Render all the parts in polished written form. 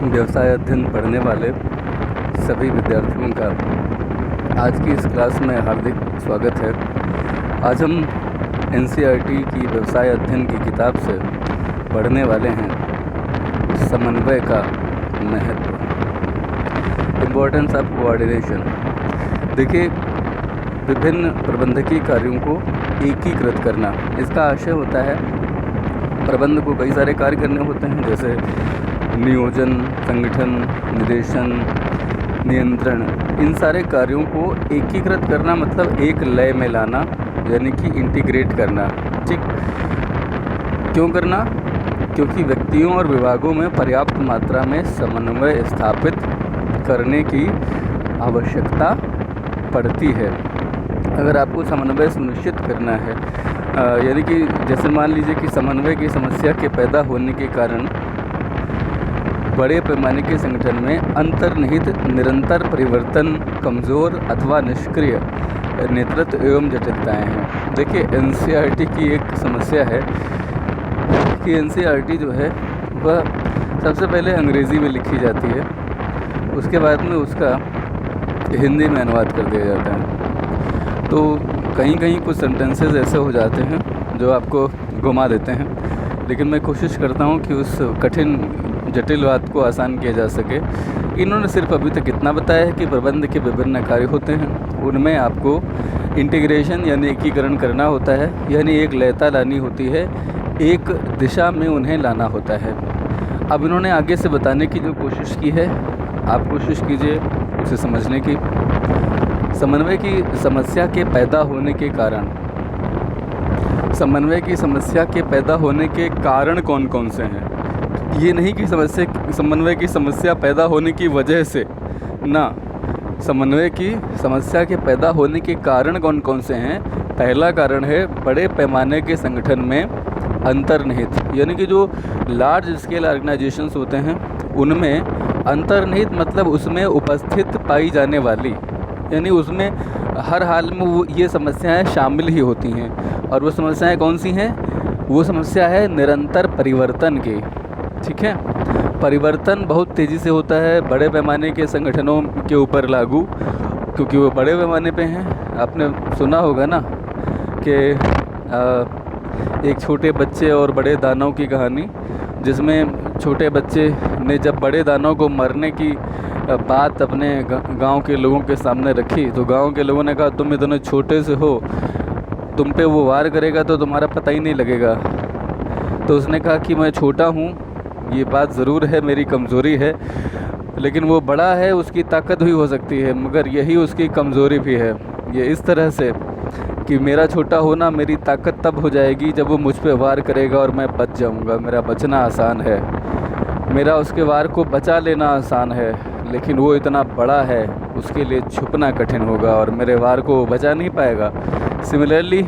व्यवसाय अध्ययन पढ़ने वाले सभी विद्यार्थियों का आज की इस क्लास में हार्दिक स्वागत है। आज हम एनसीईआरटी की व्यवसाय अध्ययन की किताब से पढ़ने वाले हैं समन्वय का महत्व, इम्पोर्टेंस ऑफ कोऑर्डिनेशन। देखिए, विभिन्न प्रबंधकीय कार्यों को एकीकृत करना, इसका आशय होता है प्रबंध को कई सारे कार्य करने होते हैं, जैसे नियोजन, संगठन, निर्देशन, नियंत्रण। इन सारे कार्यों को एकीकृत करना मतलब एक लय में लाना, यानी कि इंटीग्रेट करना। ठीक क्यों करना? क्योंकि व्यक्तियों और विभागों में पर्याप्त मात्रा में समन्वय स्थापित करने की आवश्यकता पड़ती है। अगर आपको समन्वय सुनिश्चित करना है, यानी कि जैसे मान लीजिए कि समन्वय की समस्या के पैदा होने के कारण बड़े पैमाने के संगठन में अंतर्निहित निरंतर परिवर्तन, कमज़ोर अथवा निष्क्रिय नेतृत्व एवं जटिलताएं हैं। देखिए, एनसीईआरटी की एक समस्या है कि एनसीईआरटी जो है वह सबसे पहले अंग्रेज़ी में लिखी जाती है, उसके बाद में उसका हिंदी में अनुवाद कर दिया जाता है। तो कहीं कहीं कुछ सेंटेंसेस ऐसे हो जाते हैं जो आपको घुमा देते हैं, लेकिन मैं कोशिश करता हूँ कि उस कठिन जटिल बात को आसान किया जा सके। इन्होंने सिर्फ अभी तक इतना बताया है कि प्रबंध के विभिन्न कार्य होते हैं, उनमें आपको इंटीग्रेशन यानी एकीकरण करना होता है, यानी एक लयता लानी होती है, एक दिशा में उन्हें लाना होता है। अब इन्होंने आगे से बताने की जो कोशिश की है, आप कोशिश कीजिए उसे समझने की। समन्वय की समस्या के पैदा होने के कारण, समन्वय की समस्या के पैदा होने के कारण कौन कौन से हैं? ये नहीं कि समन्वय की समस्या पैदा होने की वजह से ना, समन्वय की समस्या के पैदा होने के कारण कौन कौन से हैं। पहला कारण है बड़े पैमाने के संगठन में अंतर्निहित, यानी कि जो लार्ज स्केल ऑर्गेनाइजेशंस होते हैं उनमें अंतर्निहित मतलब उसमें उपस्थित पाई जाने वाली, यानी उसमें हर हाल में वो ये समस्याएं शामिल ही होती हैं। और वो समस्याएं कौन सी हैं? वो समस्या है निरंतर परिवर्तन की। ठीक है, परिवर्तन बहुत तेज़ी से होता है बड़े पैमाने के संगठनों के ऊपर लागू, क्योंकि वो बड़े पैमाने पे हैं। आपने सुना होगा ना कि एक छोटे बच्चे और बड़े दानव की कहानी, जिसमें छोटे बच्चे ने जब बड़े दानव को मरने की बात अपने गांव के लोगों के सामने रखी, तो गांव के लोगों ने कहा, तुम इतने छोटे से हो, तुम पे वो वार करेगा तो तुम्हारा पता ही नहीं लगेगा। तो उसने कहा कि मैं छोटा हूँ, ये बात ज़रूर है, मेरी कमज़ोरी है, लेकिन वो बड़ा है, उसकी ताकत भी हो सकती है, मगर यही उसकी कमज़ोरी भी है। ये इस तरह से कि मेरा छोटा होना मेरी ताकत तब हो जाएगी जब वो मुझ पे वार करेगा और मैं बच जाऊंगा। मेरा बचना आसान है, मेरा उसके वार को बचा लेना आसान है, लेकिन वो इतना बड़ा है, उसके लिए छुपना कठिन होगा और मेरे वार को बचा नहीं पाएगा। सिमिलरली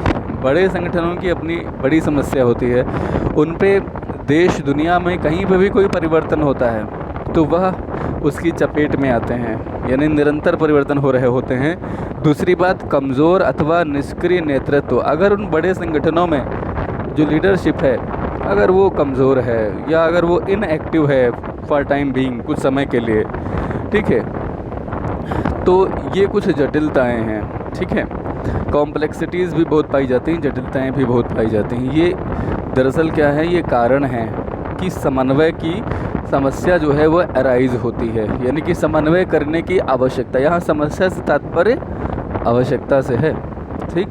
बड़े संगठनों की अपनी बड़ी समस्या होती है, उन पे देश दुनिया में कहीं पर भी कोई परिवर्तन होता है तो वह उसकी चपेट में आते हैं, यानी निरंतर परिवर्तन हो रहे होते हैं। दूसरी बात, कमज़ोर अथवा निष्क्रिय नेतृत्व। अगर उन बड़े संगठनों में जो लीडरशिप है अगर वो कमज़ोर है या अगर वो इनएक्टिव है फॉर टाइम बीइंग, कुछ समय के लिए, ठीक है, तो ये कुछ जटिलताएं हैं। ठीक है, कॉम्प्लेक्सिटीज़ भी बहुत पाई जाती हैं, जटिलताएं भी बहुत पाई जाती हैं। ये दरअसल क्या है, ये कारण है कि समन्वय की समस्या जो है वो अराइज होती है, यानी कि समन्वय करने की आवश्यकता। यहाँ समस्या से तात्पर्य आवश्यकता से है। ठीक,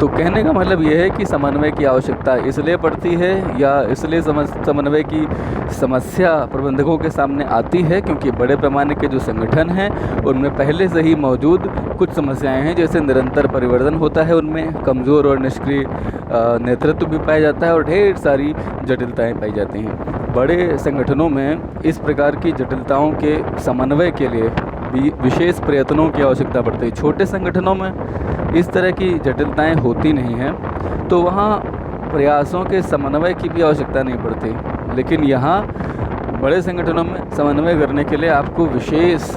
तो कहने का मतलब ये है कि समन्वय की आवश्यकता इसलिए पड़ती है या इसलिए समन्वय की समस्या प्रबंधकों के सामने आती है क्योंकि बड़े पैमाने के जो संगठन हैं उनमें पहले से ही मौजूद कुछ समस्याएं हैं, जैसे निरंतर परिवर्तन होता है, उनमें कमज़ोर और निष्क्रिय नेतृत्व भी पाया जाता है और ढेर सारी जटिलताएं पाई जाती हैं। बड़े संगठनों में इस प्रकार की जटिलताओं के समन्वय के लिए विशेष प्रयत्नों की आवश्यकता पड़ती है। छोटे संगठनों में इस तरह की जटिलताएं होती नहीं हैं, तो वहाँ प्रयासों के समन्वय की भी आवश्यकता नहीं पड़ती, लेकिन यहाँ बड़े संगठनों में समन्वय करने के लिए आपको विशेष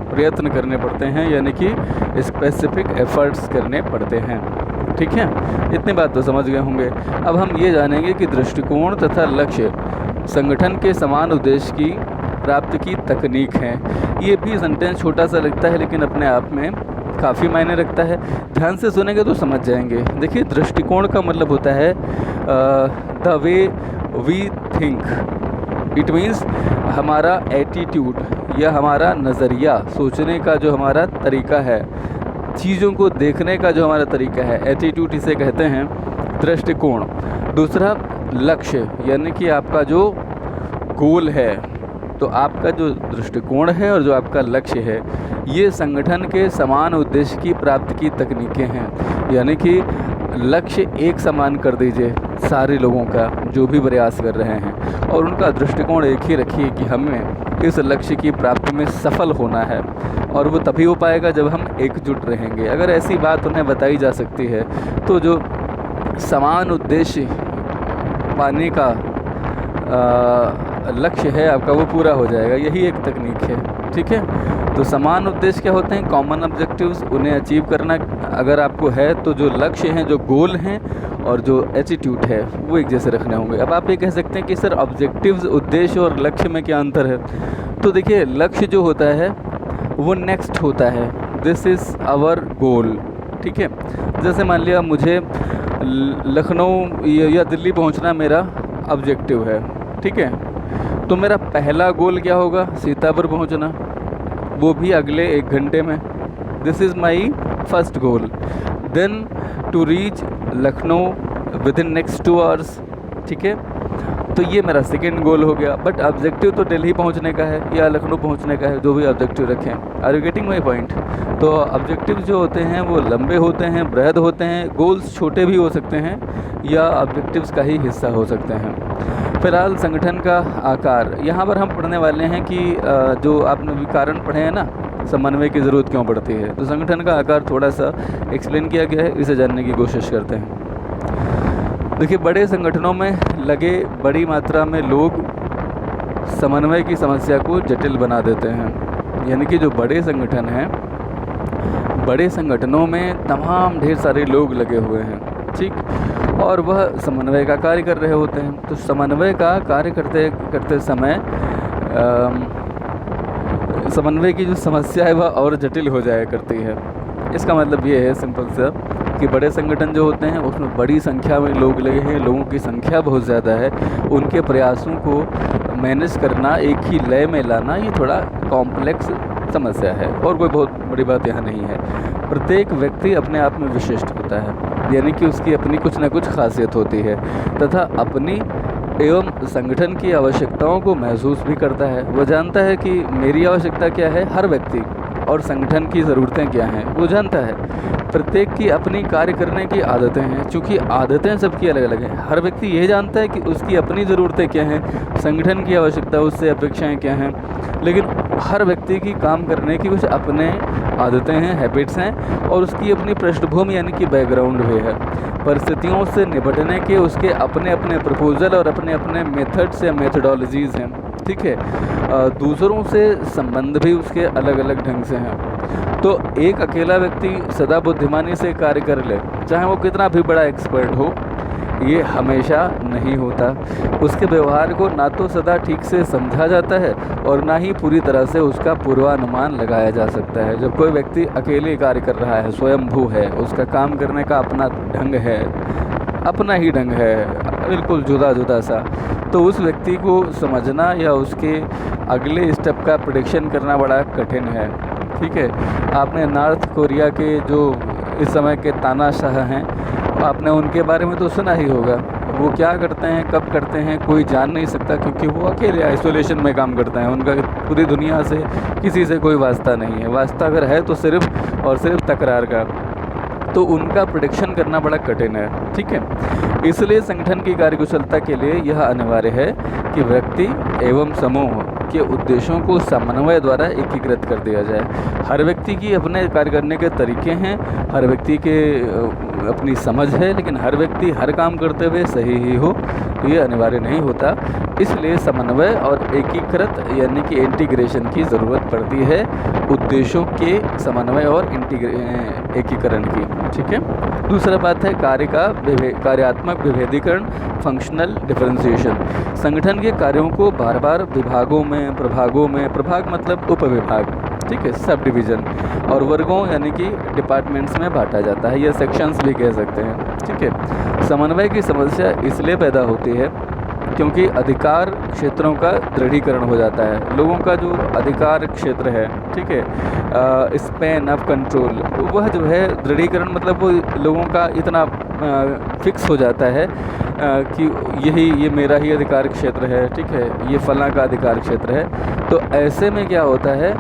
प्रयत्न करने पड़ते हैं, यानी कि स्पेसिफिक एफर्ट्स करने पड़ते हैं। ठीक है, इतनी बात तो समझ गए होंगे। अब हम ये जानेंगे कि दृष्टिकोण तथा लक्ष्य संगठन के समान उद्देश्य की प्राप्ति की तकनीक हैं। ये भी सेंटेंस छोटा सा लगता है लेकिन अपने आप में काफ़ी मायने रखता है। ध्यान से सुनेंगे तो समझ जाएंगे। देखिए, दृष्टिकोण का मतलब होता है the way we think. It means हमारा एटीट्यूड या हमारा नज़रिया, सोचने का जो हमारा तरीका है, चीज़ों को देखने का जो हमारा तरीका है, एटीट्यूड इसे कहते हैं दृष्टिकोण। दूसरा लक्ष्य, यानी कि आपका जो गोल है, तो आपका जो दृष्टिकोण है और जो आपका लक्ष्य है, ये संगठन के समान उद्देश्य की प्राप्ति की तकनीकें हैं। यानी कि लक्ष्य एक समान कर दीजिए सारे लोगों का जो भी प्रयास कर रहे हैं, और उनका दृष्टिकोण एक ही रखिए कि हमें इस लक्ष्य की प्राप्ति में सफल होना है, और वो तभी हो पाएगा जब हम एकजुट रहेंगे। अगर ऐसी बात उन्हें बताई जा सकती है तो जो समान उद्देश्य पाने का लक्ष्य है आपका, वो पूरा हो जाएगा। यही एक तकनीक है, ठीक है। तो समान उद्देश्य क्या होते हैं? Common objectives. उन्हें अचीव करना अगर आपको है तो जो लक्ष्य हैं, जो गोल हैं और जो एटीट्यूड है, वो एक जैसे रखने होंगे। अब आप ये कह सकते हैं कि सर ऑब्जेक्टिव्स, उद्देश्य और लक्ष्य में क्या अंतर है? तो देखिए, लक्ष्य जो होता है वो नेक्स्ट होता है, दिस इज़ आवर गोल, ठीक है। जैसे मान लिया मुझे लखनऊ या दिल्ली पहुंचना मेरा ऑब्जेक्टिव है, ठीक है। तो मेरा पहला गोल क्या होगा? सीतापुर पहुंचना, वो भी अगले 1 घंटे में। This is my first goal. Then to reach Lucknow within next 2 hours, ठीक है। तो ये मेरा सेकेंड गोल हो गया। बट ऑब्जेक्टिव तो दिल्ली पहुंचने का है या लखनऊ पहुंचने का है, जो भी ऑब्जेक्टिव रखें। Are you getting my point? तो ऑब्जेक्टिव जो होते हैं वो लंबे होते हैं, बृहद होते हैं। गोल्स छोटे भी हो सकते हैं या ऑब्जेक्टिव्स का ही हिस्सा हो सकते हैं। फिलहाल संगठन का आकार, यहाँ पर हम पढ़ने वाले हैं कि जो आपने भी कारण पढ़े हैं ना, समन्वय की ज़रूरत क्यों पड़ती है। तो संगठन का आकार थोड़ा सा एक्सप्लेन किया गया है, इसे जानने की कोशिश करते हैं। देखिए, बड़े संगठनों में लगे बड़ी मात्रा में लोग समन्वय की समस्या को जटिल बना देते हैं। यानी कि जो बड़े संगठन हैं, बड़े संगठनों में तमाम ढेर सारे लोग लगे हुए हैं, ठीक, और वह समन्वय का कार्य कर रहे होते हैं। तो समन्वय का कार्य करते करते समय समन्वय की जो समस्या है वह और जटिल हो जाया करती है। इसका मतलब ये है सिंपल सा कि बड़े संगठन जो होते हैं उसमें बड़ी संख्या में लोग लगे हैं, लोगों की संख्या बहुत ज़्यादा है। उनके प्रयासों को मैनेज करना, एक ही लय में लाना, ये थोड़ा कॉम्प्लेक्स समस्या है और कोई बहुत बड़ी बात यहाँ नहीं है। प्रत्येक व्यक्ति अपने आप में विशिष्ट होता है, यानी कि उसकी अपनी कुछ न कुछ खासियत होती है तथा अपनी एवं संगठन की आवश्यकताओं को महसूस भी करता है। वो जानता है कि मेरी आवश्यकता क्या है, हर व्यक्ति, और संगठन की ज़रूरतें क्या हैं वो जानता है। प्रत्येक की अपनी कार्य करने की आदतें हैं, चूँकि आदतें सबकी अलग अलग हैं। हर व्यक्ति ये जानता है कि उसकी अपनी ज़रूरतें क्या हैं, संगठन की आवश्यकता, उससे अपेक्षाएं क्या हैं, लेकिन हर व्यक्ति की काम करने की कुछ अपने आदतें हैं, हैबिट्स हैं, और उसकी अपनी पृष्ठभूमि यानी कि बैकग्राउंड भी है। परिस्थितियों से निपटने के उसके अपने अपने प्रपोजल और अपने अपने मेथड्स या मेथडोलॉजीज़ हैं, ठीक है। दूसरों से संबंध भी उसके अलग अलग ढंग से हैं। तो एक अकेला व्यक्ति सदा बुद्धिमानी से कार्य कर ले, चाहे वो कितना भी बड़ा एक्सपर्ट हो, ये हमेशा नहीं होता। उसके व्यवहार को ना तो सदा ठीक से समझा जाता है और ना ही पूरी तरह से उसका पूर्वानुमान लगाया जा सकता है। जब कोई व्यक्ति अकेले कार्य कर रहा है, स्वयंभू है, उसका काम करने का अपना ढंग है, अपना ही ढंग है, बिल्कुल जुदा जुदा सा, तो उस व्यक्ति को समझना या उसके अगले स्टेप का प्रेडिक्शन करना बड़ा कठिन है, ठीक है। आपने नॉर्थ कोरिया के जो इस समय के तानाशाह हैं, आपने उनके बारे में तो सुना ही होगा। वो क्या करते हैं, कब करते हैं, कोई जान नहीं सकता, क्योंकि वो अकेले आइसोलेशन में काम करते हैं। उनका पूरी दुनिया से किसी से कोई वास्ता नहीं है। वास्ता अगर है तो सिर्फ और सिर्फ तकरार का। तो उनका प्रेडिक्शन करना बड़ा कठिन है, ठीक है। इसलिए संगठन की कार्यकुशलता के लिए यह अनिवार्य है कि व्यक्ति एवं समूह के उद्देश्यों को समन्वय द्वारा एकीकृत कर दिया जाए। हर व्यक्ति की अपने कार्य करने के तरीके हैं, हर व्यक्ति के अपनी समझ है, लेकिन हर व्यक्ति हर काम करते हुए सही ही हो, ये अनिवार्य नहीं होता। इसलिए समन्वय और एकीकृत यानी कि इंटीग्रेशन की ज़रूरत पड़ती है, उद्देश्यों के समन्वय और एकीकरण की, ठीक है। दूसरा बात है कार्यात्मक विभेदीकरण, फंक्शनल डिफरेंशिएशन। संगठन के कार्यों को बार बार विभागों में, प्रभाग मतलब उपविभाग, ठीक है, सब डिवीज़न, और वर्गों यानी कि डिपार्टमेंट्स में बांटा जाता है, या सेक्शंस भी कह सकते हैं, ठीक है। समन्वय की समस्या इसलिए पैदा होती है क्योंकि अधिकार क्षेत्रों का दृढ़ीकरण हो जाता है। लोगों का जो अधिकार क्षेत्र है, ठीक है, स्पैन ऑफ कंट्रोल, वह जो है दृढ़ीकरण मतलब वो लोगों का इतना फिक्स हो जाता है कि ये मेरा ही अधिकार क्षेत्र है, ठीक है, ये फलां का अधिकार क्षेत्र है। तो ऐसे में क्या होता है,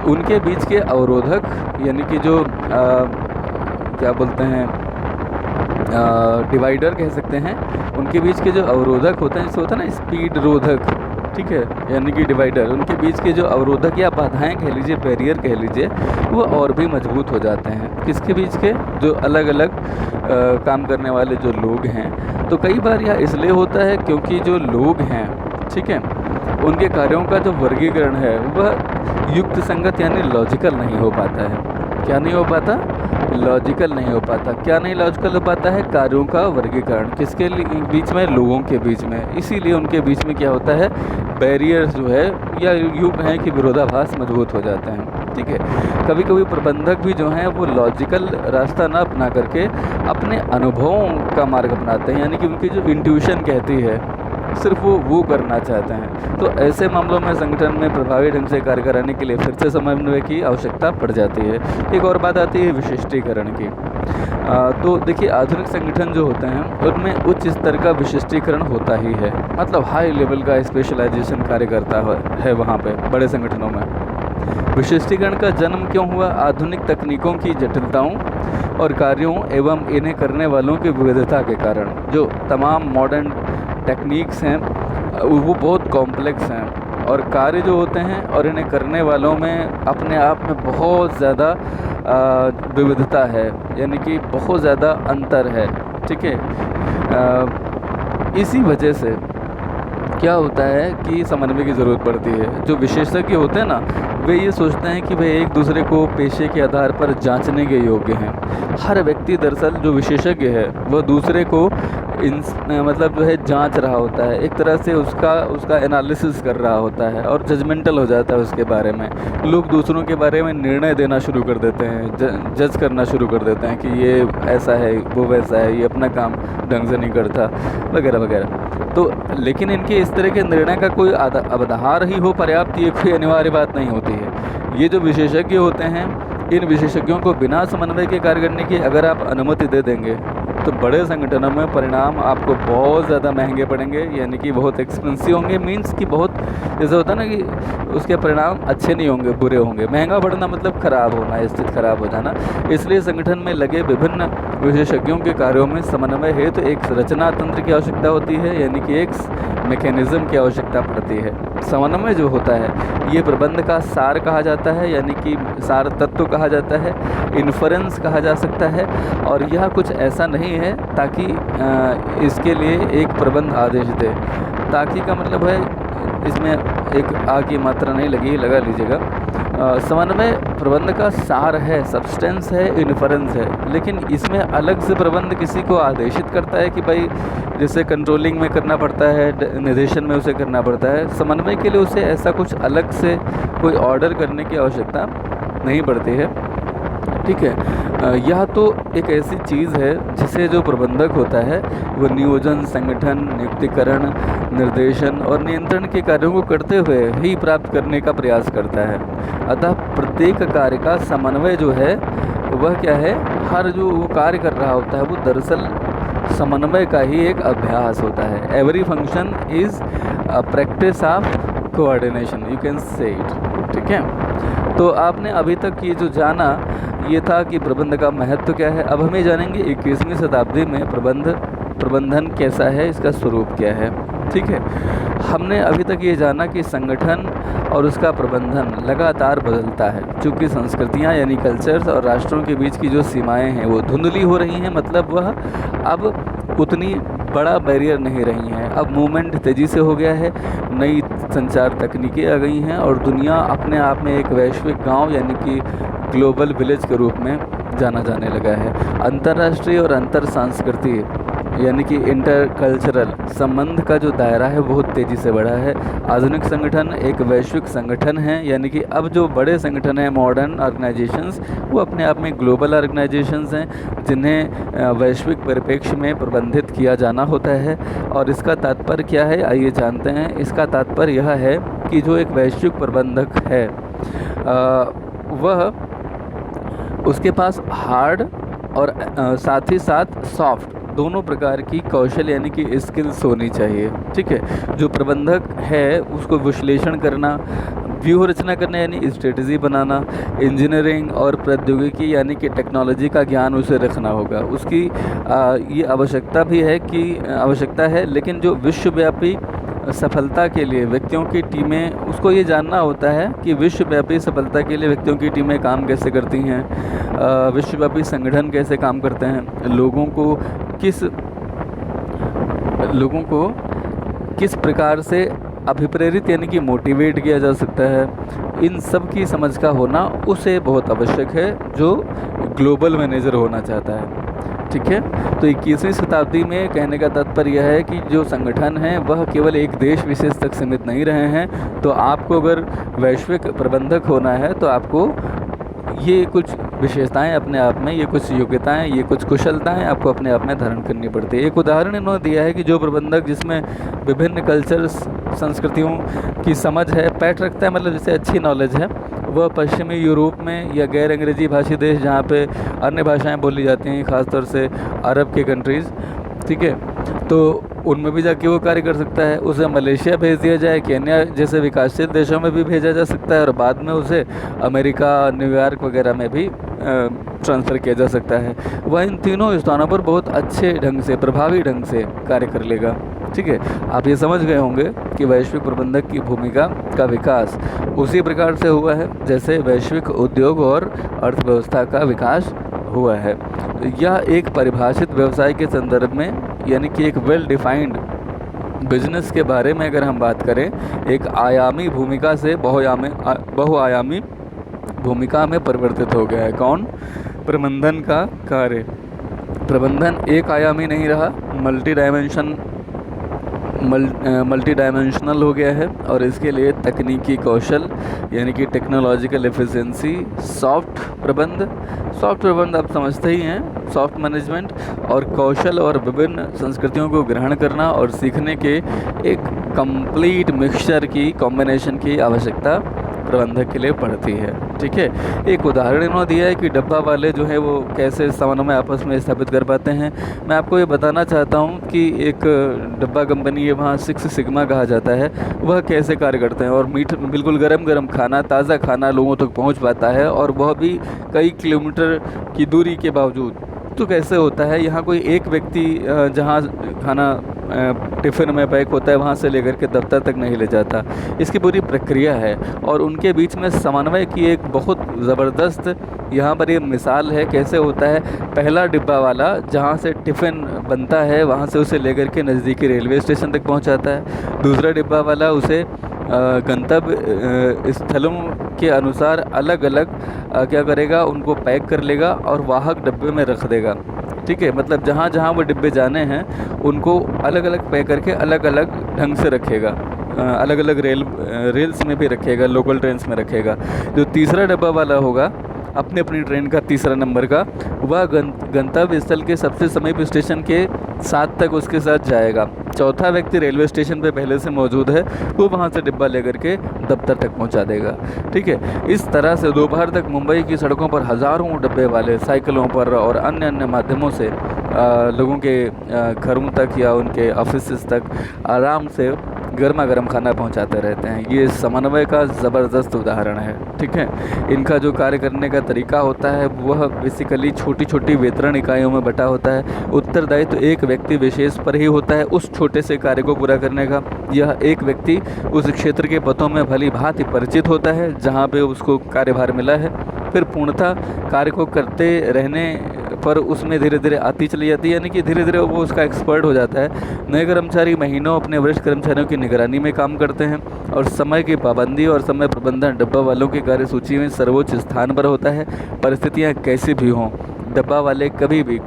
उनके बीच के अवरोधक यानी कि जो क्या बोलते हैं, डिवाइडर कह सकते हैं, उनके बीच के जो अवरोधक होते हैं, जैसे होता है ना स्पीड रोधक, ठीक है, यानी कि डिवाइडर, उनके बीच के जो अवरोधक या बाधाएं कह लीजिए, बैरियर कह लीजिए, वो और भी मजबूत हो जाते हैं। किसके बीच के? जो अलग अलग काम करने वाले जो लोग हैं। तो कई बार यह इसलिए होता है क्योंकि जो लोग हैं, ठीक है, उनके कार्यों का जो वर्गीकरण है वह युक्त संगत यानी लॉजिकल नहीं हो पाता है। क्या नहीं हो पाता? लॉजिकल नहीं हो पाता। क्या नहीं लॉजिकल हो पाता है? कार्यों का वर्गीकरण। किसके बीच में? लोगों के बीच में। इसीलिए उनके बीच में क्या होता है, बैरियर्स जो है या यूँ कहें कि विरोधाभास मजबूत हो जाते हैं, ठीक है। कभी कभी प्रबंधक भी जो हैं वो लॉजिकल रास्ता ना अपना करके अपने अनुभवों का मार्ग अपनाते हैं, यानी कि उनकी जो इंट्यूशन कहती है सिर्फ वो करना चाहते हैं। तो ऐसे मामलों में संगठन में प्रभावी ढंग से कार्य कराने के लिए फिर से समन्वय की आवश्यकता पड़ जाती है। एक और बात आती है विशिष्टीकरण की। तो देखिए, आधुनिक संगठन जो होते हैं उनमें उच्च स्तर का विशिष्टीकरण होता ही है, मतलब हाई लेवल का स्पेशलाइजेशन कार्य करता है वहाँ पे बड़े संगठनों में। विशिष्टीकरण का जन्म क्यों हुआ? आधुनिक तकनीकों की जटिलताओं और कार्यों एवं इन्हें करने वालों की विविधता के कारण। जो तमाम मॉडर्न टेक्निक्स हैं वो बहुत कॉम्प्लेक्स हैं, और कार्य जो होते हैं और इन्हें करने वालों में अपने आप में बहुत ज़्यादा विविधता है, यानी कि बहुत ज़्यादा अंतर है, ठीक है। इसी वजह से क्या होता है कि समन्वय की ज़रूरत पड़ती है। जो विशेषज्ञ होते हैं ना, वे ये सोचते हैं कि वे एक दूसरे को पेशे के आधार पर जांचने के योग्य हैं। हर व्यक्ति दरअसल जो विशेषज्ञ है वह दूसरे को मतलब जो है जांच रहा होता है, एक तरह से उसका एनालिसिस कर रहा होता है और जजमेंटल हो जाता है उसके बारे में। लोग दूसरों के बारे में निर्णय देना शुरू कर देते हैं, जज करना शुरू कर देते हैं कि ये ऐसा है, वो वैसा है, ये अपना काम ढंग से नहीं करता, वगैरह वगैरह। तो लेकिन इनके इस तरह के निर्णय का कोई अवधार ही हो पर्याप्त, ये कोई अनिवार्य बात नहीं होती है। ये जो विशेषज्ञ होते हैं, इन विशेषज्ञों को बिना समन्वय के कार्य करने की अगर आप अनुमति दे देंगे तो बड़े संगठनों में परिणाम आपको बहुत ज़्यादा महंगे पड़ेंगे, यानी कि बहुत एक्सपेंसिव होंगे। मीन्स कि बहुत, जैसे होता है ना कि उसके परिणाम अच्छे नहीं होंगे, बुरे होंगे। महंगा पड़ना मतलब ख़राब होना, स्थिति ख़राब हो जाना। इसलिए संगठन में लगे विभिन्न विशेषज्ञों के कार्यों में समन्वय हेतु एक रचना तंत्र की आवश्यकता होती है, यानी कि एक मैकेनिज़्म की आवश्यकता पड़ती है। समन्वय जो होता है ये प्रबंध का सार कहा जाता है, यानी कि सार तत्व कहा जाता है, इन्फ्रेंस कहा जा सकता है। और यह कुछ ऐसा नहीं है ताकि इसके लिए एक प्रबंध आदेश दे। ताकि का मतलब है, इसमें एक आ की मात्रा नहीं लगी, लगा लीजिएगा। समन्वय प्रबंध का सार है, सब्सटेंस है, इन्फ्रेंस है, लेकिन इसमें अलग से प्रबंध किसी को आदेशित करता है कि भाई जैसे कंट्रोलिंग में करना पड़ता है, निर्देशन में उसे करना पड़ता है। समन्वय के लिए उसे ऐसा कुछ अलग से कोई ऑर्डर करने की आवश्यकता नहीं पड़ती है, ठीक है। यह तो एक ऐसी चीज़ है जिसे जो प्रबंधक होता है वो नियोजन, संगठन, नियुक्तिकरण, निर्देशन और नियंत्रण के कार्यों को करते हुए ही प्राप्त करने का प्रयास करता है। अतः प्रत्येक कार्य का समन्वय जो है वह क्या है, हर जो वो कार्य कर रहा होता है वो दरअसल समन्वय का ही एक अभ्यास होता है। Every function is a practice of coordination, you can say it, ठीक है। तो आपने अभी तक ये जो जाना ये था कि प्रबंध का महत्व क्या है। अब हमें जानेंगे 21वीं शताब्दी में प्रबंधन कैसा है, इसका स्वरूप क्या है, ठीक है। हमने अभी तक ये जाना कि संगठन और उसका प्रबंधन लगातार बदलता है, चूँकि संस्कृतियाँ यानी कल्चर्स और राष्ट्रों के बीच की जो सीमाएं हैं वो धुंधली हो रही हैं, मतलब वह अब उतनी बड़ा बैरियर नहीं रही हैं। अब मूवमेंट तेज़ी से हो गया है, नई संचार तकनीकें आ गई हैं और दुनिया अपने आप में एक वैश्विक गांव यानी कि ग्लोबल विलेज के रूप में जाना जाने लगा है। अंतर्राष्ट्रीय और अंतर सांस्कृतिक यानी कि इंटरकल्चरल संबंध का जो दायरा है बहुत तेज़ी से बढ़ा है। आधुनिक संगठन एक वैश्विक संगठन है, यानी कि अब जो बड़े संगठन हैं, मॉडर्न ऑर्गेनाइजेशंस, वो अपने आप में ग्लोबल ऑर्गेनाइजेशंस हैं जिन्हें वैश्विक परिप्रेक्ष्य में प्रबंधित किया जाना होता है। और इसका तात्पर्य क्या है, आइए जानते हैं। इसका तात्पर्य यह है कि जो एक वैश्विक प्रबंधक है वह उसके पास हार्ड और साथ ही साथ सॉफ्ट दोनों प्रकार की कौशल यानी कि स्किल्स होनी चाहिए। ठीक है, जो प्रबंधक है उसको विश्लेषण करना, व्यूह रचना करना यानी स्ट्रेटजी बनाना, इंजीनियरिंग और प्रौद्योगिकी यानी कि टेक्नोलॉजी का ज्ञान उसे रखना होगा। उसकी ये आवश्यकता है, लेकिन जो विश्वव्यापी सफलता के लिए व्यक्तियों की टीमें, उसको ये जानना होता है कि विश्वव्यापी सफलता के लिए व्यक्तियों की टीमें काम कैसे करती हैं, विश्वव्यापी संगठन कैसे काम करते हैं, लोगों को किस प्रकार से अभिप्रेरित यानी कि मोटिवेट किया जा सकता है, इन सब की समझ का होना उसे बहुत आवश्यक है जो ग्लोबल मैनेजर होना चाहता है। ठीक है, तो 21वीं शताब्दी में कहने का तात्पर्य यह है कि जो संगठन हैं वह केवल एक देश विशेष तक सीमित नहीं रहे हैं। तो आपको अगर वैश्विक प्रबंधक होना है तो आपको ये कुछ विशेषताएं अपने आप में, ये कुछ योग्यताएं, ये कुछ कुशलताएं आपको अपने आप में धारण करनी पड़ती है। एक उदाहरण इन्होंने दिया है कि जो प्रबंधक जिसमें विभिन्न कल्चर्स, संस्कृतियों की समझ है, पैठ रखता है, मतलब जिसे अच्छी नॉलेज है, वह पश्चिमी यूरोप में या गैर अंग्रेजी भाषी देश जहाँ पे अन्य भाषाएं बोली जाती हैं, ख़ासतौर से अरब के कंट्रीज़, ठीक है, तो उनमें भी जाके वो कार्य कर सकता है। उसे मलेशिया भेज दिया जाए, केन्या जैसे विकासशील देशों में भी भेजा जा सकता है, और बाद में उसे अमेरिका, न्यूयॉर्क वगैरह में भी ट्रांसफ़र किया जा सकता है। वह इन तीनों स्थानों पर बहुत अच्छे ढंग से, प्रभावी ढंग से कार्य कर लेगा। ठीक है, आप ये समझ गए होंगे कि वैश्विक प्रबंधक की भूमिका का विकास उसी प्रकार से हुआ है जैसे वैश्विक उद्योग और अर्थव्यवस्था का विकास हुआ है। यह एक परिभाषित व्यवसाय के संदर्भ में, यानी कि एक वेल डिफाइंड बिजनेस के बारे में अगर हम बात करें, एक आयामी भूमिका से बहुआयामी भूमिका में परिवर्तित हो गया है। कौन? प्रबंधन का कार्य। प्रबंधन एक आयामी नहीं रहा, मल्टी डायमेंशनल हो गया है, और इसके लिए तकनीकी कौशल यानी कि टेक्नोलॉजिकल एफिशिएंसी, सॉफ्ट प्रबंध आप समझते ही हैं, सॉफ्ट मैनेजमेंट, और कौशल और विभिन्न संस्कृतियों को ग्रहण करना और सीखने के एक कंप्लीट मिक्सचर की, कॉम्बिनेशन की आवश्यकता प्रबंधक के लिए पड़ती है। ठीक है, एक उदाहरण इन्होंने दिया है कि डब्बा वाले जो है वो कैसे समन्वय आपस में स्थापित कर पाते हैं। मैं आपको ये बताना चाहता हूँ कि एक डब्बा कंपनी है, वहाँ 6 सिग्मा कहा जाता है, वह कैसे कार्य करते हैं, और बिल्कुल गरम खाना, ताज़ा खाना लोगों तक पहुँच पाता है, और वह भी कई किलोमीटर की दूरी के बावजूद। तो कैसे होता है, यहाँ कोई एक व्यक्ति जहाँ खाना टिफ़िन में पैक होता है वहाँ से लेकर के दफ्तर तक नहीं ले जाता, इसकी पूरी प्रक्रिया है, और उनके बीच में समन्वय की एक बहुत ज़बरदस्त यहाँ पर ये मिसाल है। कैसे होता है, पहला डिब्बा वाला जहाँ से टिफ़िन बनता है वहाँ से उसे लेकर के नज़दीकी रेलवे स्टेशन तक पहुँचाता है। दूसरा डिब्बा वाला उसे गंतव्य स्थलों के अनुसार अलग अलग क्या करेगा, उनको पैक कर लेगा और वाहक डब्बे में रख देगा। ठीक है, मतलब जहाँ जहाँ वो डिब्बे जाने हैं उनको अलग अलग पैक करके अलग अलग ढंग से रखेगा, अलग अलग रेल्स में भी रखेगा, लोकल ट्रेन्स में रखेगा। जो तीसरा डब्बा वाला होगा अपनी अपनी ट्रेन का तीसरा नंबर का, वह गंतव्य स्थल के सबसे समीप स्टेशन के साथ तक उसके साथ जाएगा। चौथा व्यक्ति रेलवे स्टेशन पे पहले से मौजूद है, वो वहाँ से डिब्बा लेकर के दफ्तर तक पहुँचा देगा। ठीक है, इस तरह से दोपहर तक मुंबई की सड़कों पर हज़ारों डब्बे वाले साइकिलों पर और अन्य माध्यमों से लोगों के घरों तक या उनके ऑफिस तक आराम से गर्मा गर्म खाना पहुंचाते रहते हैं। ये समन्वय का ज़बरदस्त उदाहरण है। ठीक है, इनका जो कार्य करने का तरीका होता है वह बेसिकली छोटी छोटी वितरण इकाइयों में बटा होता है। उत्तरदायित्व तो एक व्यक्ति विशेष पर ही होता है उस छोटे से कार्य को पूरा करने का। यह एक व्यक्ति उस क्षेत्र के पथों में भली भांति परिचित होता है जहाँ पे उसको कार्यभार मिला है, फिर पूर्णतः कार्य को करते रहने पर उसमें धीरे धीरे आती चली जाती है, यानी कि धीरे धीरे वो उसका एक्सपर्ट हो जाता है। नए कर्मचारी महीनों अपने वरिष्ठ कर्मचारियों की निगरानी में काम करते हैं और समय की पाबंदी और समय प्रबंधन डब्बा वालों की कार्यसूची में सर्वोच्च स्थान पर होता है। परिस्थितियाँ कैसी भी हों, डब्बा वाले कभी भी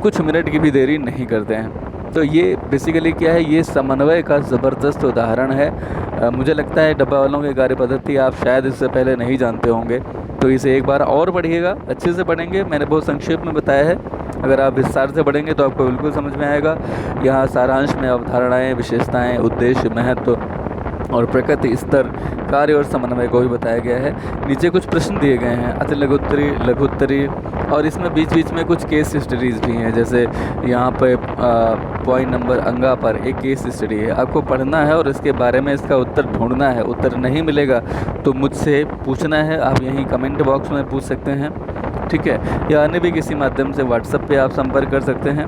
कुछ मिनट की भी देरी नहीं करते हैं। तो ये बेसिकली क्या है, ये समन्वय का ज़बरदस्त उदाहरण है। मुझे लगता है डब्बा वालों की कार्य पद्धति आप शायद इससे पहले नहीं जानते होंगे, तो इसे एक बार और पढ़िएगा, अच्छे से पढ़ेंगे। मैंने बहुत संक्षेप में बताया है, अगर आप विस्तार से पढ़ेंगे तो आपको बिल्कुल समझ में आएगा। यहाँ सारांश में अवधारणाएँ, विशेषताएँ, उद्देश्य, महत्व और प्रकृति, स्तर, कार्य और समन्वय को भी बताया गया है। नीचे कुछ प्रश्न दिए गए हैं, अति लघुत्तरी, लघुत्तरी, और इसमें बीच बीच में कुछ केस स्टडीज़ भी हैं। जैसे यहाँ पे पॉइंट नंबर अंगा पर एक केस स्टडी है, आपको पढ़ना है और इसके बारे में इसका उत्तर ढूंढना है। उत्तर नहीं मिलेगा तो मुझसे पूछना है, आप यहीं कमेंट बॉक्स में पूछ सकते हैं, ठीक है, या अन्य भी किसी माध्यम से व्हाट्सएप पे आप संपर्क कर सकते हैं।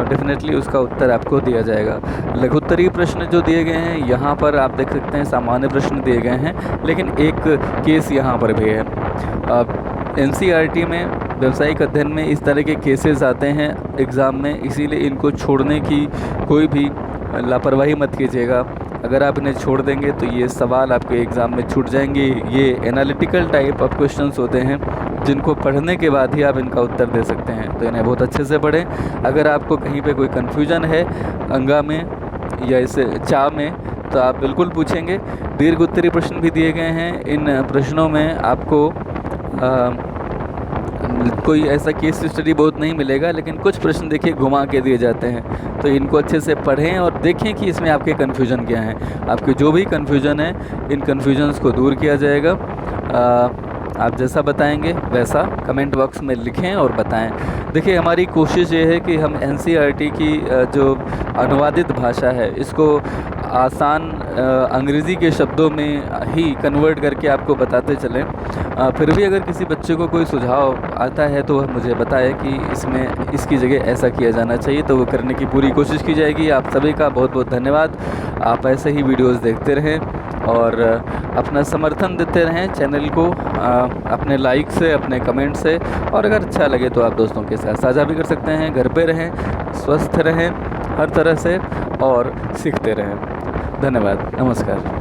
डेफिनेटली उसका उत्तर आपको दिया जाएगा। लघुत्तरीय प्रश्न जो दिए गए हैं यहाँ पर आप देख सकते हैं, सामान्य प्रश्न दिए गए हैं, लेकिन एक केस यहाँ पर भी है। NCERT में व्यावसायिक अध्ययन में इस तरह के केसेस आते हैं एग्ज़ाम में, इसीलिए इनको छोड़ने की कोई भी लापरवाही मत कीजिएगा। अगर आप इन्हें छोड़ देंगे तो ये सवाल आपके एग्ज़ाम में छूट जाएंगे। ये एनालिटिकल टाइप ऑफ क्वेश्चंस होते हैं जिनको पढ़ने के बाद ही आप इनका उत्तर दे सकते हैं, तो इन्हें बहुत अच्छे से पढ़ें। अगर आपको कहीं पे कोई कन्फ्यूजन है अंगा में या इस चा में, तो आप बिल्कुल पूछेंगे। दीर्घ उत्तरीय प्रश्न भी दिए गए हैं। इन प्रश्नों में आपको कोई ऐसा केस स्टडी बहुत नहीं मिलेगा, लेकिन कुछ प्रश्न देखिए घुमा के दिए जाते हैं, तो इनको अच्छे से पढ़ें और देखें कि इसमें आपके कन्फ्यूजन क्या हैं। आपके जो भी कन्फ्यूजन है, इन कन्फ्यूजन्स को दूर किया जाएगा। आप जैसा बताएंगे वैसा कमेंट बॉक्स में लिखें और बताएं। देखिए, हमारी कोशिश ये है कि हम NCERT की जो अनुवादित भाषा है इसको आसान अंग्रेज़ी के शब्दों में ही कन्वर्ट करके आपको बताते चलें। फिर भी अगर किसी बच्चे को कोई सुझाव आता है तो वह मुझे बताए कि इसमें इसकी जगह ऐसा किया जाना चाहिए, तो वो करने की पूरी कोशिश की जाएगी। आप सभी का बहुत बहुत धन्यवाद। आप ऐसे ही वीडियोस देखते रहें और अपना समर्थन देते रहें चैनल को, अपने लाइक से, अपने कमेंट से, और अगर अच्छा लगे तो आप दोस्तों के साथ साझा भी कर सकते हैं। घर पे रहें, स्वस्थ रहें हर तरह से और सीखते रहें। धन्यवाद, नमस्कार।